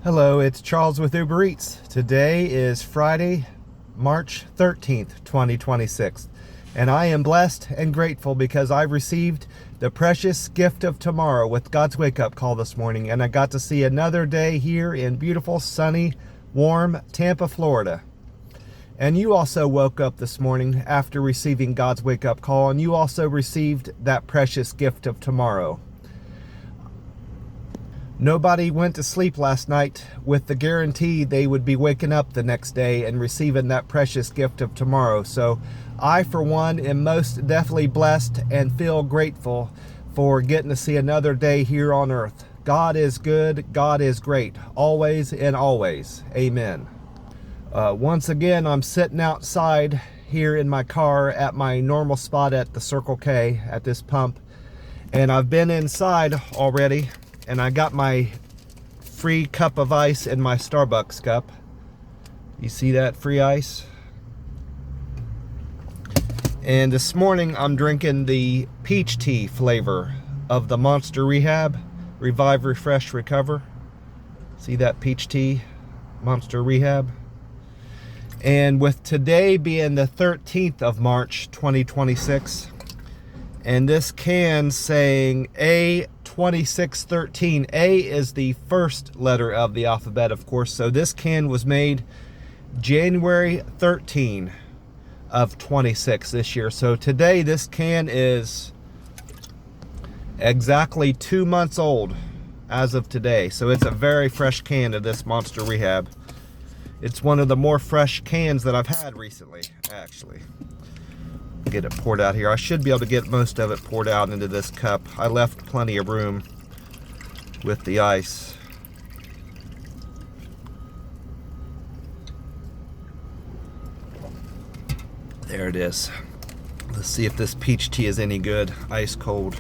Hello, it's Charles with Uber Eats. Today is Friday, March 13th, 2026. And I am blessed and grateful because I've received the precious gift of tomorrow with God's wake-up call this morning. And I got to see another day here in beautiful, sunny, warm Tampa, Florida. And you also woke up this morning after receiving God's wake-up call, and you also received that precious gift of tomorrow. Nobody went to sleep last night with the guarantee they would be waking up the next day and receiving that precious gift of tomorrow. So I, for one, am most definitely blessed and feel grateful for getting to see another day here on earth. God is good. God is great. Always and always. Amen. Once again, I'm sitting outside here in my car at my normal spot at the Circle K at this pump. And I've been inside already. And I got my free cup of ice in my Starbucks cup. You see that free ice? And this morning I'm drinking the peach tea flavor of the Monster Rehab, Revive, Refresh, Recover. See that peach tea, Monster Rehab? And with today being the 13th of March, 2026, and this can saying A2613. A is the first letter of the alphabet, of course. So this can was made January 13 of 26 this year. So today this can is exactly 2 months old as of today. So it's a very fresh can of this Monster Rehab. It's one of the more fresh cans that I've had recently, actually. Get it poured out here. I should be able to get most of it poured out into this cup. I left plenty of room with the ice. There it is. Let's see if this peach tea is any good. Ice cold.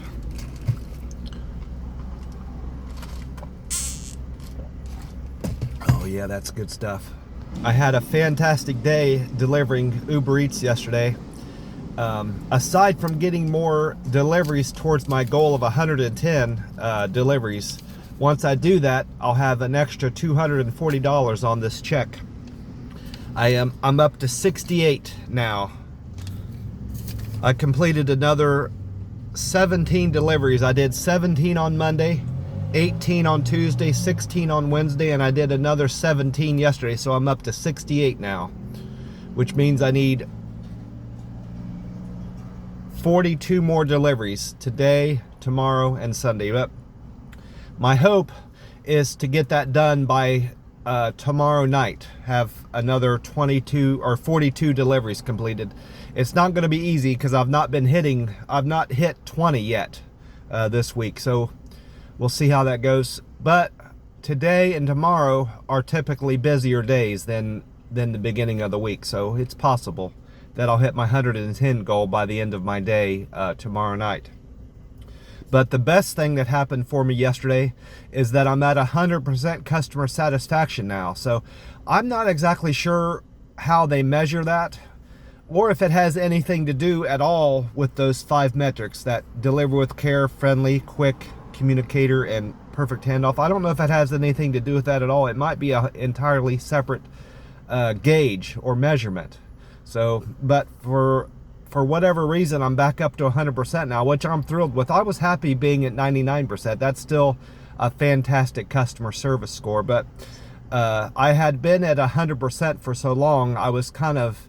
Oh yeah, that's good stuff. I had a fantastic day delivering Uber Eats yesterday. Aside from getting more deliveries towards my goal of 110 deliveries, once I do that, I'll have an extra $240 on this check. I'm up to 68 now. I completed another 17 deliveries. I did 17 on Monday, 18 on Tuesday, 16 on Wednesday, and I did another 17 yesterday. So I'm up to 68 now, which means I need 42 more deliveries today, tomorrow, and Sunday. But my hope is to get that done by tomorrow night. Have another 22 or 42 deliveries completed. It's not going to be easy because I've not hit 20 yet this week. So we'll see how that goes. But today and tomorrow are typically busier days than the beginning of the week. So it's possible that I'll hit my 110 goal by the end of my day tomorrow night. But the best thing that happened for me yesterday is that I'm at 100% customer satisfaction now. So I'm not exactly sure how they measure that, or if it has anything to do at all with those 5 metrics that deliver with care, friendly, quick, communicator, and perfect handoff. I don't know if it has anything to do with that at all. It might be an entirely separate gauge or measurement. So, but for whatever reason, I'm back up to 100% now, which I'm thrilled with. I was happy being at 99%. That's still a fantastic customer service score. But I had been at 100% for so long, I was kind of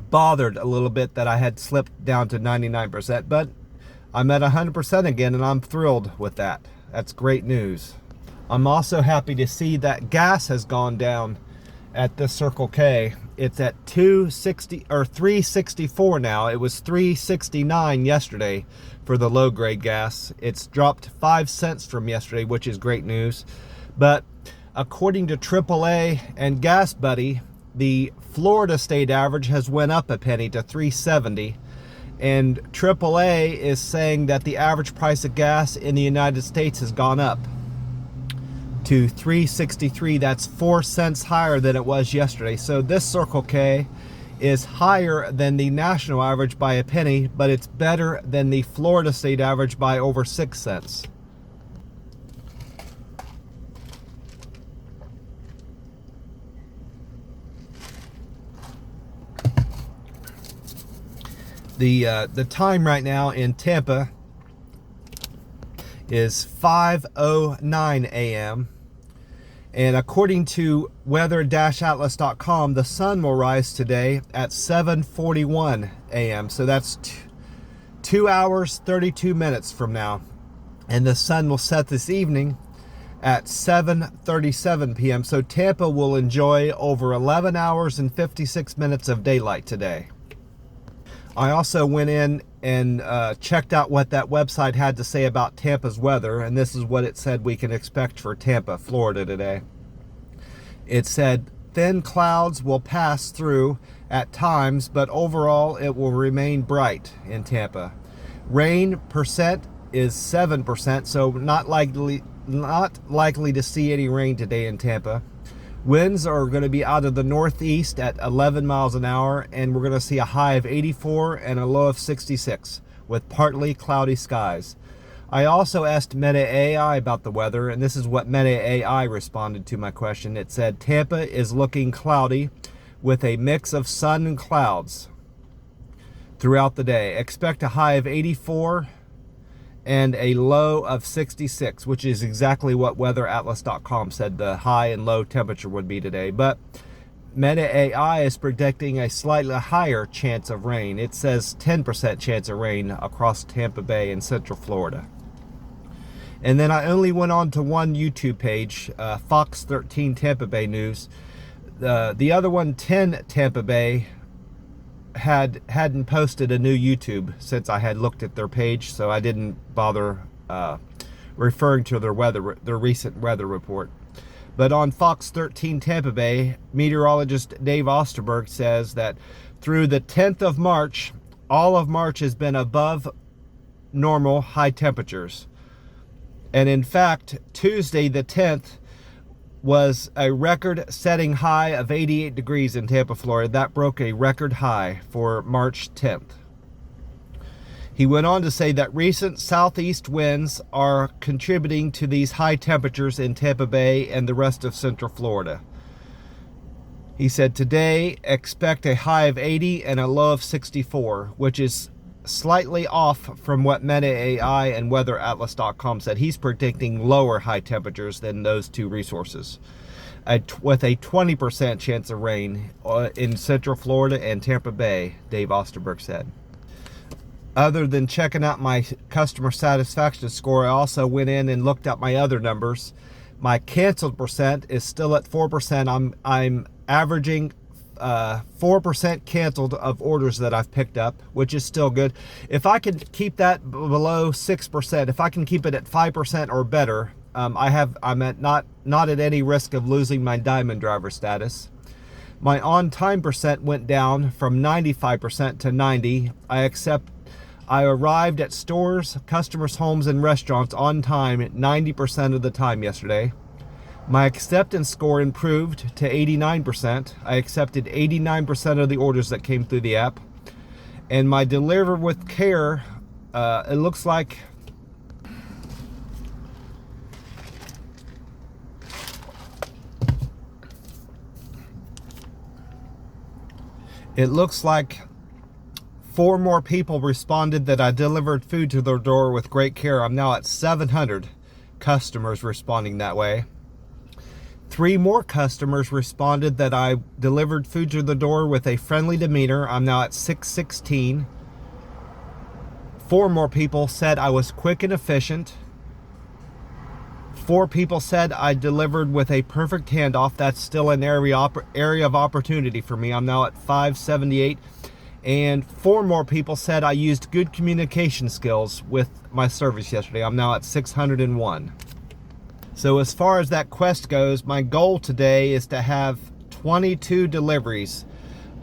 bothered a little bit that I had slipped down to 99%. But I'm at 100% again, and I'm thrilled with that. That's great news. I'm also happy to see that gas has gone down at the Circle K. It's at 260 or 364 now. It was 369 yesterday for the low grade gas. It's dropped 5 cents from yesterday, which is great news. But according to AAA and Gas Buddy, the Florida state average has went up a penny to 370. And AAA is saying that the average price of gas in the United States has gone up to 363. That's 4 cents higher than it was yesterday. So this Circle K is higher than the national average by a penny, but it's better than the Florida state average by over 6 cents. The time right now in Tampa is 5:09 a.m. And according to weather-atlas.com, the sun will rise today at 7:41 a.m. So that's 2 hours, 32 minutes from now. And the sun will set this evening at 7:37 p.m. So Tampa will enjoy over 11 hours and 56 minutes of daylight today. I also went in and checked out what that website had to say about Tampa's weather, and this is what it said we can expect for Tampa, Florida today. It said thin clouds will pass through at times, but overall it will remain bright in Tampa. Rain percent is 7%, so not likely to see any rain today in Tampa. Winds are going to be out of the northeast at 11 miles an hour, and we're going to see a high of 84 and a low of 66 with partly cloudy skies. I also asked Meta AI about the weather, and this is what Meta AI responded to my question. It said Tampa is looking cloudy with a mix of sun and clouds throughout the day. Expect a high of 84 and a low of 66, which is exactly what weather-atlas.com said the high and low temperature would be today. But Meta AI is predicting a slightly higher chance of rain. It says 10% chance of rain across Tampa Bay and Central Florida. And then I only went on to one YouTube page, Fox 13 Tampa Bay News. The other one, 10 Tampa Bay, hadn't posted a new YouTube since I had looked at their page, so I didn't bother referring to their recent weather report. But on Fox 13 Tampa Bay, meteorologist Dave Osterberg says that through the 10th of March, all of March has been above normal high temperatures. And in fact, Tuesday the 10th was a record-setting high of 88 degrees in Tampa, Florida. That broke a record high for March 10th. He went on to say that recent southeast winds are contributing to these high temperatures in Tampa Bay and the rest of Central Florida. He said, today, expect a high of 80 and a low of 64, which is slightly off from what Meta AI and weather-atlas.com said. He's predicting lower high temperatures than those two resources, with a 20% chance of rain in Central Florida and Tampa Bay, Dave Osterberg said. Other than checking out my customer satisfaction score, I also went in and looked at my other numbers. My canceled percent is still at 4%. I'm averaging 4% canceled of orders that I've picked up, which is still good. If I can keep that below 6%, if I can keep it at 5% or better, I'm at not at any risk of losing my diamond driver status. My on-time percent went down from 95% to 90. I arrived at stores, customers' homes, and restaurants on time at 90% of the time yesterday. My acceptance score improved to 89%. I accepted 89% of the orders that came through the app. And my deliver with care, it looks like four more people responded that I delivered food to their door with great care. I'm now at 700 customers responding that way. 3 more customers responded that I delivered food to the door with a friendly demeanor. I'm now at 616. 4 more people said I was quick and efficient. 4 people said I delivered with a perfect handoff. That's still an area of opportunity for me. I'm now at 578. And 4 more people said I used good communication skills with my service yesterday. I'm now at 601. So as far as that quest goes, my goal today is to have 22 deliveries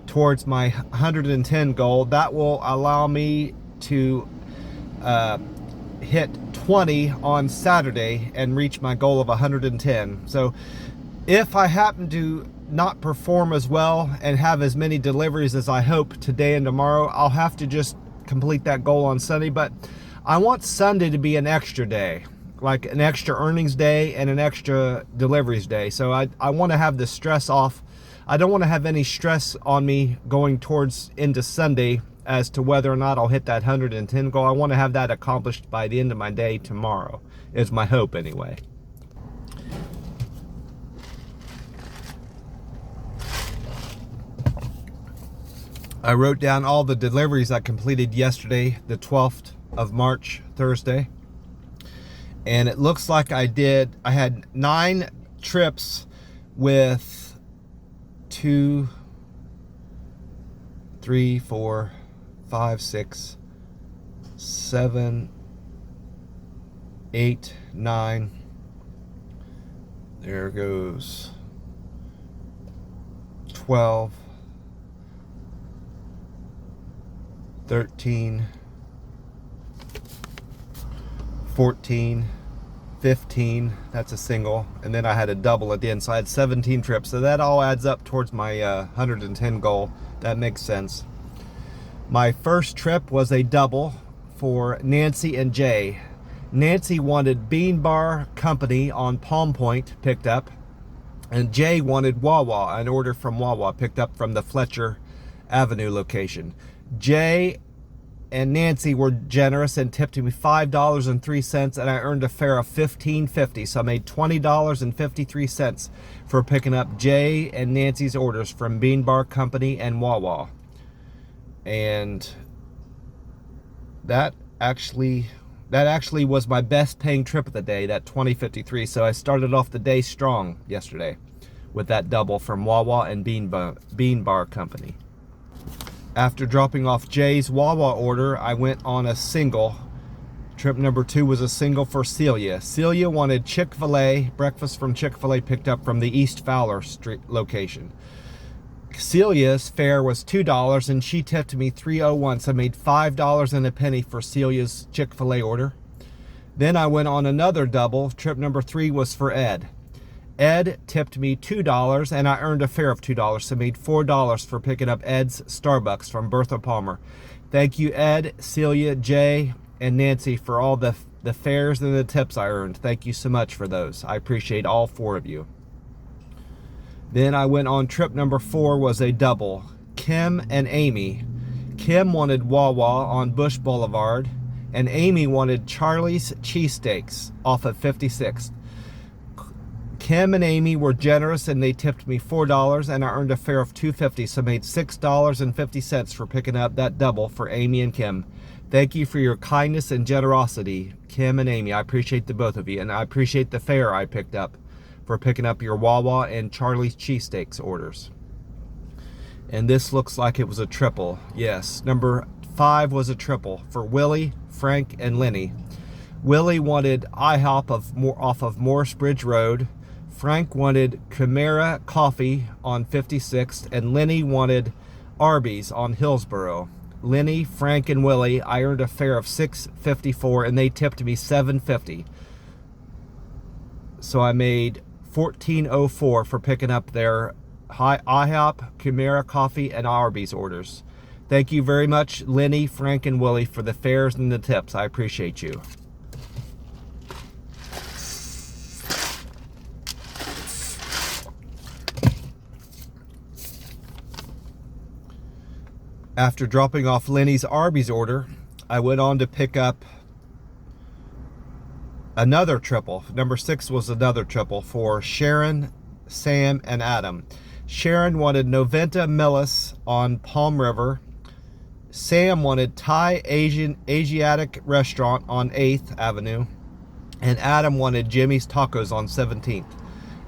towards my 110 goal. That will allow me to hit 20 on Saturday and reach my goal of 110. So if I happen to not perform as well and have as many deliveries as I hope today and tomorrow, I'll have to just complete that goal on Sunday. But I want Sunday to be an extra day, like an extra earnings day and an extra deliveries day. So I want to have the stress off. I don't want to have any stress on me going towards into Sunday as to whether or not I'll hit that 110 goal. I want to have that accomplished by the end of my day tomorrow, is my hope anyway. I wrote down all the deliveries I completed yesterday, the 12th of March, Thursday. And it looks like I had 9 trips with 2, 3, 4, 5, 6, 7, 8, 9. There goes 12, 13, 14, 15, that's a single, and then I had a double at the end, so I had 17 trips. So that all adds up towards my 110 goal. That makes sense. My first trip was a double for Nancy and Jay. Nancy wanted Bean Bar Company on Palm Point picked up, and Jay wanted Wawa, an order from Wawa picked up from the Fletcher Avenue location. Jay and Nancy were generous and tipped me $5.03, and I earned a fare of $15.50. So I made $20.53 for picking up Jay and Nancy's orders from Bean Bar Company and Wawa. And that actually was my best paying trip of the day, that $20.53. So I started off the day strong yesterday with that double from Wawa and Bean Bar Company. After dropping off Jay's Wawa order, I went on a single. Trip number 2 was a single for Celia. Celia wanted Chick-fil-A, breakfast from Chick-fil-A picked up from the East Fowler Street location. Celia's fare was $2 and she tipped me $3.01, so I made $5 and a penny for Celia's Chick-fil-A order. Then I went on another double. Trip number 3 was for Ed. Ed tipped me $2 and I earned a fare of $2, so I made $4 for picking up Ed's Starbucks from Bertha Palmer. Thank you, Ed, Celia, Jay, and Nancy for all the fares and the tips I earned. Thank you so much for those. I appreciate all 4 of you. Then I went on trip number 4 was a double. Kim and Amy. Kim wanted Wawa on Bush Boulevard, and Amy wanted Charlie's Cheesesteaks off of 56th. Kim and Amy were generous and they tipped me $4 and I earned a fare of $2.50, so I made $6.50 for picking up that double for Amy and Kim. Thank you for your kindness and generosity, Kim and Amy. I appreciate the both of you, and I appreciate the fare I picked up for picking up your Wawa and Charlie's Cheesesteaks orders. And this looks like it was a triple. Yes, number 5 was a triple for Willie, Frank, and Lenny. Willie wanted IHOP off of Morris Bridge Road. Frank wanted Chimera Coffee on 56th, and Lenny wanted Arby's on Hillsborough. Lenny, Frank, and Willie, I earned a fare of $6.54, and they tipped me $7.50. So I made $14.04 for picking up their IHOP, Chimera Coffee, and Arby's orders. Thank you very much, Lenny, Frank, and Willie, for the fares and the tips. I appreciate you. After dropping off Lenny's Arby's order, I went on to pick up another triple. Number 6 was another triple for Sharon, Sam, and Adam. Sharon wanted Noventa Millis on Palm River. Sam wanted Thai Asiatic Restaurant on 8th Avenue. And Adam wanted Jimmy's Tacos on 17th.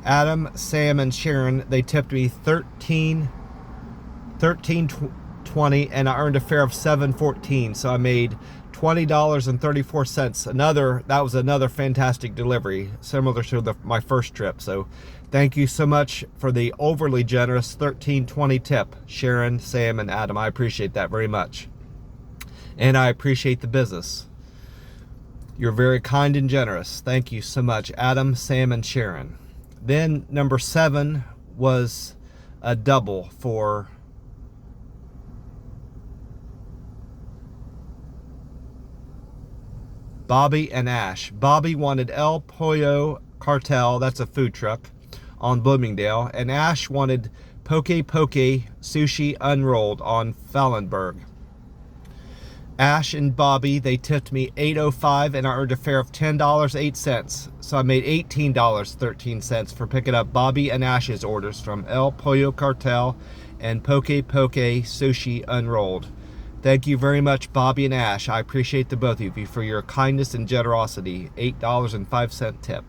Adam, Sam, and Sharon, they tipped me $13.20, and I earned a fare of $7.14, so I made $20.34. That was another fantastic delivery, similar to my first trip. So thank you so much for the overly generous $13.20 tip, Sharon, Sam, and Adam. I appreciate that very much, and I appreciate the business. You're very kind and generous. Thank you so much, Adam, Sam, and Sharon. Then number 7 was a double for Bobby and Ash. Bobby wanted El Pollo Cartel, that's a food truck, on Bloomingdale, and Ash wanted Poke Poke Sushi Unrolled on Fallenberg. Ash and Bobby, they tipped me $8.05 and I earned a fare of $10.08. So I made $18.13 for picking up Bobby and Ash's orders from El Pollo Cartel and Poke Poke Sushi Unrolled. Thank you very much, Bobby and Ash. I appreciate the both of you for your kindness and generosity. $8.05 tip.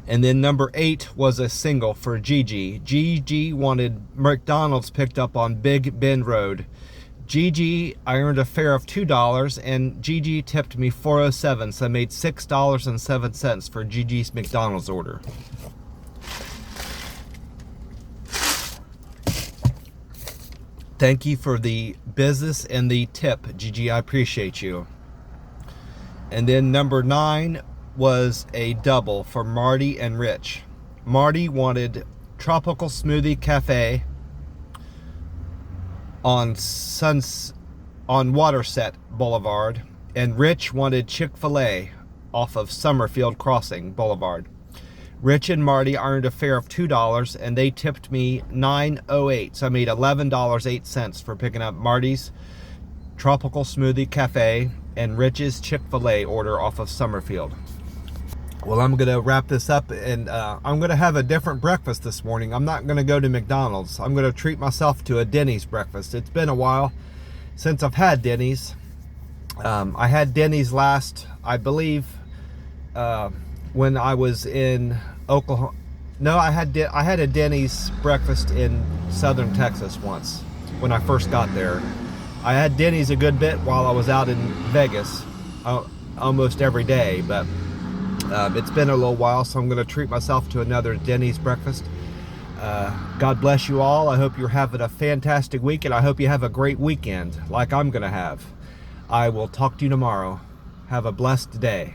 And then number 8 was a single for Gigi. Gigi wanted McDonald's picked up on Big Bend Road. Gigi, I earned a fare of $2 and Gigi tipped me $4.07, so I made $6.07 for Gigi's McDonald's order. Thank you for the business and the tip, Gigi. I appreciate you. And then number 9 was a double for Marty and Rich. Marty wanted Tropical Smoothie Cafe on Waterset Boulevard, and Rich wanted Chick-fil-A off of Summerfield Crossing Boulevard. Rich and Marty earned a fare of $2 and they tipped me $9.08, so I made $11.08 for picking up Marty's Tropical Smoothie Cafe and Rich's Chick-fil-A order off of Summerfield. Well, I'm going to wrap this up, and I'm going to have a different breakfast this morning. I'm not going to go to McDonald's. I'm going to treat myself to a Denny's breakfast. It's been a while since I've had Denny's. I had Denny's last, I believe, when I was in Oklahoma. No, I had a Denny's breakfast in Southern Texas once when I first got there. I had Denny's a good bit while I was out in Vegas, almost every day, but it's been a little while, so I'm going to treat myself to another Denny's breakfast. God bless you all. I hope you're having a fantastic week, and I hope you have a great weekend like I'm going to have. I will talk to you tomorrow. Have a blessed day.